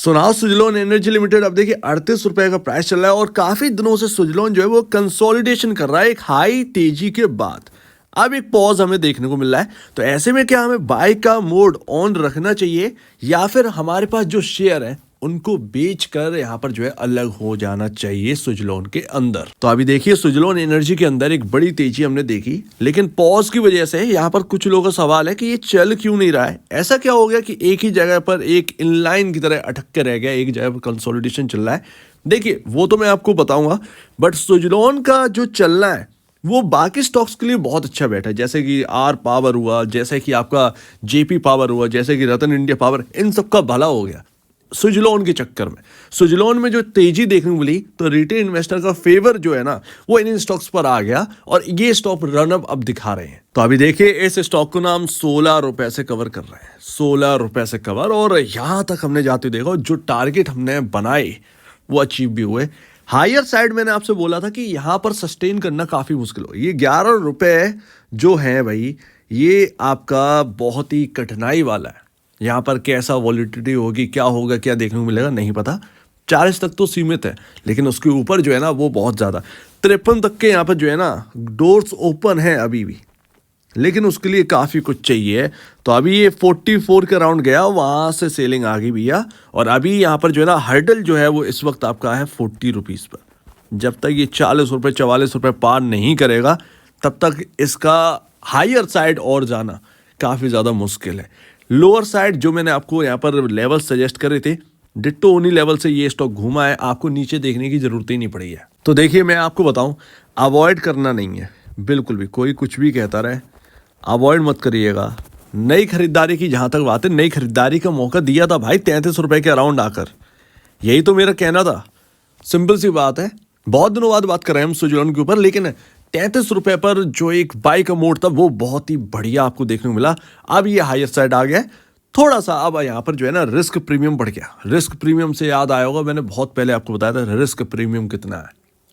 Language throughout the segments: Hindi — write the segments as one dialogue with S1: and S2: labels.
S1: सुनाओ सुजलोन एनर्जी लिमिटेड अब देखिए 38 रुपए का प्राइस चल रहा है और काफी दिनों से सुजलोन जो है वो कंसोलिडेशन कर रहा है एक हाई तेजी के बाद। अब एक पॉज हमें देखने को मिल रहा है, तो ऐसे में क्या हमें बाय का मोड ऑन रखना चाहिए या फिर हमारे पास जो शेयर है उनको बेचकर यहाँ पर जो है अलग हो जाना चाहिए सुजलोन के अंदर। तो अभी देखिए सुजलोन एनर्जी के अंदर एक बड़ी तेजी हमने देखी, लेकिन पॉज की वजह से यहाँ पर कुछ लोगों का सवाल है कि ये चल क्यों नहीं रहा है। ऐसा क्या हो गया कि एक ही जगह पर एक इनलाइन की तरह अटक के रह गया, एक जगह पर कंसोलिडेशन चल रहा है। देखिए वो तो मैं आपको बताऊंगा, बट सुजलोन का जो चलना है वो बाकी स्टॉक्स के लिए बहुत अच्छा बैठा है, जैसे कि आर पावर हुआ, जैसे कि आपका जेपी पावर हुआ, जैसे कि रतन इंडिया पावर, इन सब का भला हो गया सुजलोन के चक्कर में। सुजलोन में जो तेजी देखने को मिली तो रिटेल इन्वेस्टर का फेवर जो है ना वो इन स्टॉक्स पर आ गया और ये स्टॉक रनअप अब दिखा रहे हैं। तो अभी देखिए इस स्टॉक को ना हम 16 रुपए से कवर कर रहे हैं, 16 रुपए से कवर, और यहां तक हमने जाते देखो जो टारगेट हमने बनाए वो अचीव भी हुए। हायर साइड मैंने आपसे बोला था कि यहां पर सस्टेन करना काफी मुश्किल हो। ये 11 रुपए जो है भाई, ये आपका बहुत ही कठिनाई वाला है। यहाँ पर कैसा वॉलिटिलिटी होगी, क्या होगा, क्या देखने को मिलेगा नहीं पता। 40 तक तो सीमित है, लेकिन उसके ऊपर जो है ना वो बहुत ज़्यादा 53 तक के यहाँ पर जो है ना डोर्स ओपन है अभी भी, लेकिन उसके लिए काफ़ी कुछ चाहिए। तो अभी ये 44 के राउंड गया, वहाँ से सेलिंग आ गई भैया, और अभी यहाँ पर जो है ना हर्डल जो है वो इस वक्त आपका है 40 रुपीज़ पर। जब तक ये 40 रुपये 44 रुपये पार नहीं करेगा तब तक इसका हायर साइड और जाना काफ़ी ज़्यादा मुश्किल है। लोअर साइड जो मैंने आपको यहाँ पर लेवल सजेस्ट करे थे, डिट्टो उन्हीं लेवल से ये स्टॉक घूमा है, आपको नीचे देखने की जरूरत ही नहीं पड़ी है। तो देखिए मैं आपको बताऊं, अवॉइड करना नहीं है बिल्कुल भी, कोई कुछ भी कहता रहे अवॉइड मत करिएगा। नई खरीदारी की जहां तक बात है, नई खरीदारी का मौका दिया था भाई 33 रुपए के अराउंड आकर, यही तो मेरा कहना था। सिंपल सी बात है, बहुत दिनों बाद बात कर रहे हैं हम सुजलोन के ऊपर, लेकिन 33 रुपए पर जो एक बाय का मोड था वो बहुत ही बढ़िया आपको देखने को मिला। अब ये हायर साइड आ गया थोड़ा सा, अब यहाँ पर जो है ना रिस्क प्रीमियम बढ़ गया। रिस्क प्रीमियम से याद आया होगा, मैंने बहुत पहले आपको बताया था रिस्क प्रीमियम कितना है,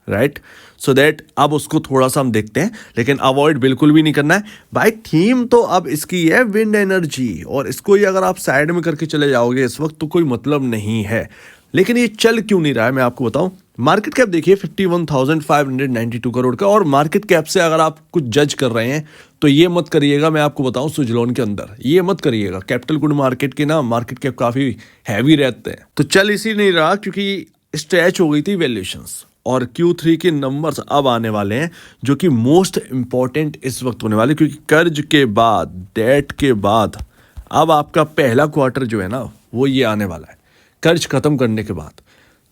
S1: राइट। सो दैट अब उसको थोड़ा सा हम देखते हैं, लेकिन अवॉइड बिल्कुल भी नहीं करना है भाई। थीम तो अब इसकी है विंड एनर्जी, और इसको ही अगर आप साइड में करके चले जाओगे इस वक्त तो कोई मतलब नहीं है। लेकिन ये चल क्यों नहीं रहा है मैं आपको बताऊं। मार्केट कैप देखिए 51,592 करोड़ का, और मार्केट कैप से अगर आप कुछ जज कर रहे हैं तो ये मत करिएगा, मैं आपको बताऊं सुजलोन के अंदर ये मत करिएगा। कैपिटल गुड मार्केट के ना मार्केट कैप काफी हैवी रहते हैं, तो चल इसी नहीं रहा क्योंकि स्ट्रेच हो गई थी वैल्यूएशंस। और Q3 के नंबर्स अब आने वाले हैं जो कि मोस्ट इंपॉर्टेंट इस वक्त होने वाले, क्योंकि कर्ज के बाद, डेट के बाद अब आपका पहला क्वार्टर जो है ना वो ये आने वाला है, कर्ज खत्म करने के बाद।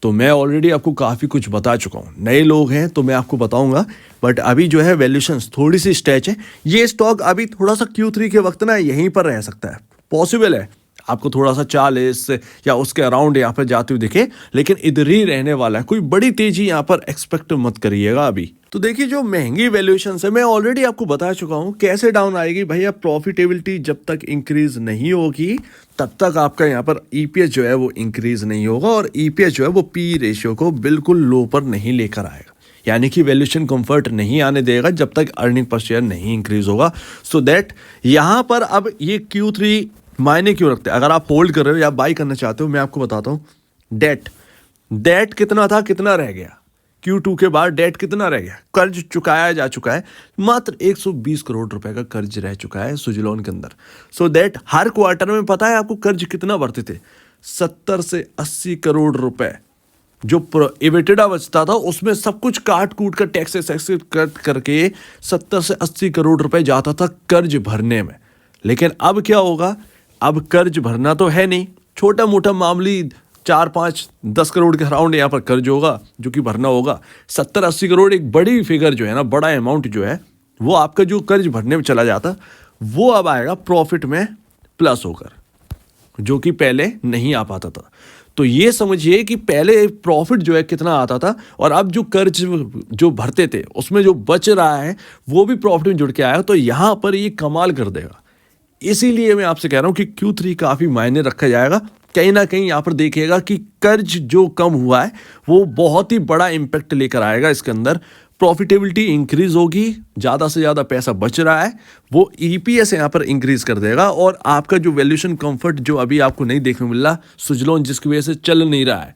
S1: तो मैं ऑलरेडी आपको काफ़ी कुछ बता चुका हूँ, नए लोग हैं तो मैं आपको बताऊंगा, बट अभी जो है वैल्यूएशंस थोड़ी सी स्ट्रेच है। ये स्टॉक अभी थोड़ा सा Q3 के वक्त ना यहीं पर रह सकता है, पॉसिबल है आपको थोड़ा सा 40 या उसके अराउंड यहाँ पर जाते हुए दिखे, लेकिन इधर ही रहने वाला है। कोई बड़ी तेजी यहाँ पर एक्सपेक्ट मत करिएगा अभी। तो देखिए जो महंगी वैल्यूएशन है मैं ऑलरेडी आपको बता चुका हूँ कैसे डाउन आएगी भैया। प्रॉफिटेबिलिटी जब तक इंक्रीज नहीं होगी तब तक आपका यहाँ पर ईपीएस जो है वो इंक्रीज नहीं होगा, और ईपीएस जो है वो पी रेशियो को बिल्कुल लो पर नहीं लेकर आएगा, यानी कि वैल्यूएशन कंफर्ट नहीं आने देगा जब तक अर्निंग पर शेयर नहीं इंक्रीज होगा। सो दैट यहाँ पर अब ये Q3 मायने क्यों रखते हैं। अगर आप होल्ड कर रहे हो या बाई करना चाहते हो, मैं आपको बताता हूँ। डेट कितना था, कितना रह गया Q2 के बाद, डेट कितना रह गया, कर्ज चुकाया जा चुका है, मात्र 120 करोड़ रुपए का कर्ज रह चुका है सुजलोन के अंदर। सो दैट हर क्वार्टर में पता है आपको कर्ज कितना भरते थे, 70 से 80 करोड़ रुपए जो एविटेडा बचता था उसमें सब कुछ काट कूट कर टैक्सेस कट करके 70 से 80 करोड़ रुपए जाता था कर्ज भरने में। लेकिन अब क्या होगा, अब कर्ज भरना तो है नहीं, छोटा मोटा मामूली 4-5-10 करोड़ के अराउंड यहाँ पर कर्ज होगा जो कि भरना होगा। 70-80 करोड़ एक बड़ी फिगर जो है ना, बड़ा अमाउंट जो है वो आपका जो कर्ज भरने में चला जाता वो अब आएगा प्रॉफिट में प्लस होकर, जो कि पहले नहीं आ पाता था। तो ये समझिए कि पहले प्रॉफिट जो है कितना आता था, और अब जो कर्ज जो भरते थे उसमें जो बच रहा है वो भी प्रॉफिट में जुड़ के आया। तो यहाँ पर ये कमाल कर देगा। इसीलिए मैं आपसे कह रहा हूँ कि Q3 काफ़ी मायने रखा जाएगा। कहीं ना कहीं यहाँ पर देखिएगा कि कर्ज जो कम हुआ है वो बहुत ही बड़ा इम्पैक्ट लेकर आएगा इसके अंदर। प्रॉफिटेबिलिटी इंक्रीज होगी, ज़्यादा से ज़्यादा पैसा बच रहा है, वो ईपीएस यहाँ पर इंक्रीज कर देगा और आपका जो वैल्यूएशन कंफर्ट जो अभी आपको नहीं देखने को मिल रहा, सुजलॉन जिसकी वजह से चल नहीं रहा है,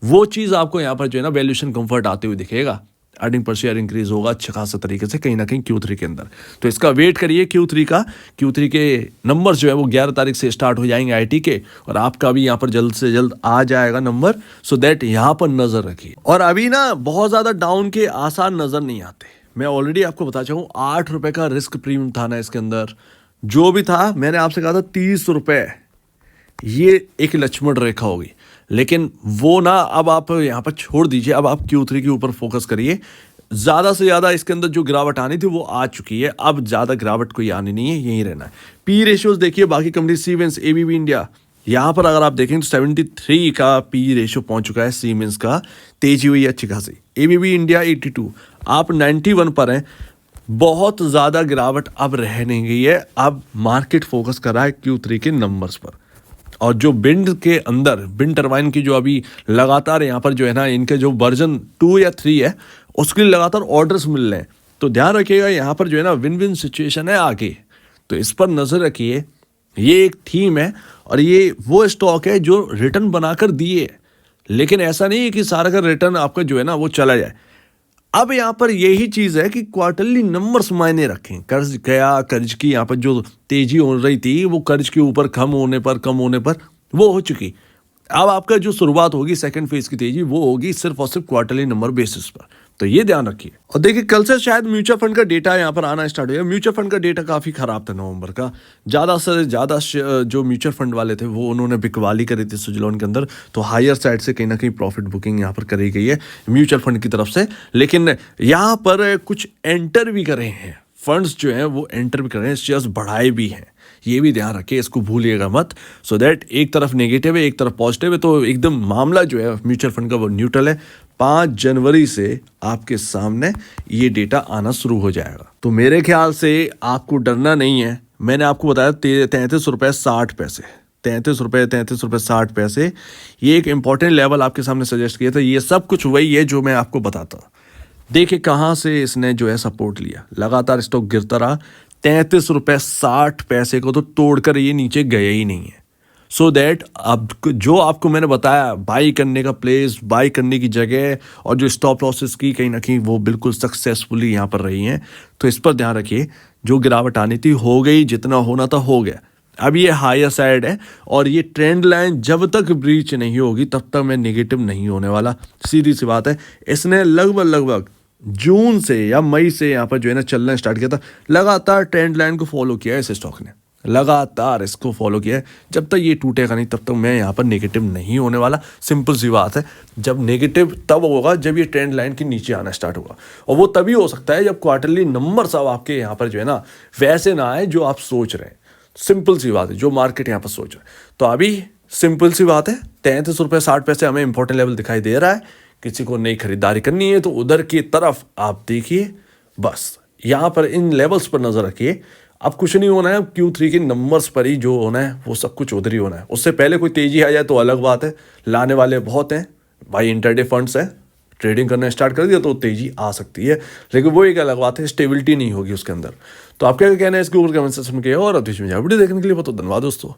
S1: वो चीज़ आपको यहाँ पर जो है ना वैल्यूएशन कंफर्ट आते हुए दिखेगा। अर्निंग पर शेयर इंक्रीज होगा अच्छे खासा तरीके से कहीं ना कहीं Q3 के अंदर। तो इसका वेट करिए Q3 का। Q3 के नंबर जो है वो 11 तारीख से स्टार्ट हो जाएंगे आईटी के, और आपका भी यहाँ पर जल्द से जल्द आ जाएगा नंबर, सो दैट यहाँ पर नजर रखिए। और अभी ना बहुत ज्यादा डाउन के आसार नजर नहीं आते। मैं ऑलरेडी आपको बता चाहूँ 8 रुपए का रिस्क प्रीमियम था ना इसके अंदर, जो भी था मैंने आपसे कहा था 30 रुपए, ये एक लक्ष्मण रेखा होगी, लेकिन वो ना अब आप यहाँ पर छोड़ दीजिए। अब आप Q3 के ऊपर फोकस करिए। ज़्यादा से ज़्यादा इसके अंदर जो गिरावट आनी थी वो आ चुकी है, अब ज़्यादा गिरावट कोई आनी नहीं है, यहीं रहना है। पी रेशियोज देखिए बाकी कंपनी सीमेंस, एबीबी इंडिया, यहाँ पर अगर आप देखें तो 73 का पी रेशियो पहुँच चुका है सीमेंस का, तेजी हुई है अच्छी खासी। एबीबी इंडिया 82, आप 91 पर हैं। बहुत ज़्यादा गिरावट अब रह नहीं गई है, अब मार्केट फोकस कर रहा है Q3 के नंबर्स पर। और जो विंड के अंदर विंड टरबाइन की जो अभी लगातार यहाँ पर जो है ना इनके जो वर्जन 2 या 3 है उसके लिए लगातार ऑर्डर्स मिल रहे हैं, तो ध्यान रखिएगा यहाँ पर जो है ना विन विन सिचुएशन है आगे, तो इस पर नजर रखिए। ये एक थीम है और ये वो स्टॉक है जो रिटर्न बनाकर दिए, लेकिन ऐसा नहीं है कि सारा का रिटर्न आपका जो है ना वो चला जाए। अब यहाँ पर यही चीज़ है कि क्वार्टरली नंबर्स मायने रखें। कर्ज गया, कर्ज की यहाँ पर जो तेजी हो रही थी वो कर्ज के ऊपर कम होने पर वो हो चुकी। अब आपका जो शुरुआत होगी सेकंड फेज की तेजी वो होगी सिर्फ और सिर्फ क्वार्टरली नंबर बेसिस पर, तो ये ध्यान रखिए। और देखिए कल से शायद म्यूचुअल फंड का डेटा यहाँ पर आना स्टार्ट हो गया। म्यूचुअल फंड का डेटा काफ़ी खराब था नवंबर का, ज़्यादा से ज़्यादा जो म्यूचुअल फंड वाले थे वो उन्होंने बिकवाली करी थी सुजलॉन के अंदर, तो हायर साइड से कहीं ना कहीं प्रॉफिट बुकिंग यहाँ पर करी गई है म्यूचुअल फंड की तरफ से। लेकिन यहाँ पर कुछ एंटर भी करे हैं फंड्स जो हैं वो एंटर भी कर रहे हैं, शेयर्स बढ़ाए भी हैं, ये भी ध्यान रखिए, इसको भूलिएगा मत। सो दैट एक तरफ नेगेटिव है एक तरफ पॉजिटिव है, तो एकदम मामला जो है म्यूचुअल फंड का वो न्यूट्रल है। 5 जनवरी से आपके सामने ये डेटा आना शुरू हो जाएगा, तो मेरे ख्याल से आपको डरना नहीं है। मैंने आपको बताया 33 रुपये 60 पैसे, 33 रुपये 60 पैसे, ये एक इंपॉर्टेंट लेवल आपके सामने सजेस्ट किया था। ये सब कुछ वही है जो मैं आपको बताता। देखिए कहाँ से इसने जो है सपोर्ट लिया, लगातार स्टॉक गिरता रहा, 33 रुपये 60 पैसे को तो तोड़कर ये नीचे गया ही नहीं है। सो दैट अब जो आपको मैंने बताया बाई करने का प्लेस, बाई करने की जगह और जो स्टॉप लॉसेस की कहीं ना कहीं वो बिल्कुल सक्सेसफुली यहाँ पर रही हैं, तो इस पर ध्यान रखिए। जो गिरावट आनी थी हो गई, जितना होना था हो गया। अब ये हायर साइड है और ये ट्रेंड लाइन जब तक ब्रीच नहीं होगी तब तक मैं नेगेटिव नहीं होने वाला, सीधी सी बात है। इसने लगभग जून से या मई से यहाँ पर जो है ना चलना स्टार्ट किया था, लगातार ट्रेंड लाइन को फॉलो किया है इस स्टॉक ने, लगातार इसको फॉलो किया है। जब तक ये टूटेगा नहीं तब तक मैं यहाँ पर नेगेटिव नहीं होने वाला, सिंपल सी बात है। जब नेगेटिव तब होगा जब ये ट्रेंड लाइन के नीचे आना स्टार्ट होगा, और वो तभी हो सकता है जब क्वार्टरली नंबर सब आपके यहाँ पर जो है ना वैसे ना आए जो आप सोच रहे हैं। सिंपल सी बात है, जो मार्केट यहाँ पर सोच रहा है। तो अभी सिंपल सी बात है, 33 रुपये 60 पैसे हमें इंपॉर्टेंट लेवल दिखाई दे रहा है। किसी को नई खरीदारी करनी है तो उधर की तरफ आप देखिए, बस यहाँ पर इन लेवल्स पर नजर रखिए। अब कुछ नहीं होना है, Q3 के नंबर्स पर ही जो होना है वो सब कुछ उधर ही होना है। उससे पहले कोई तेजी आ जाए तो अलग बात है, लाने वाले बहुत हैं भाई, इंटरडे फंड्स है, ट्रेडिंग करना स्टार्ट कर दिया तो तेजी आ सकती है, लेकिन वो एक अलग बात है, स्टेबिलिटी नहीं होगी उसके अंदर। तो आप क्या कहना है इसके ऊपर कमेंट सेक्शन में, और अब वीडियो देखने के लिए बहुत धन्यवाद दोस्तों।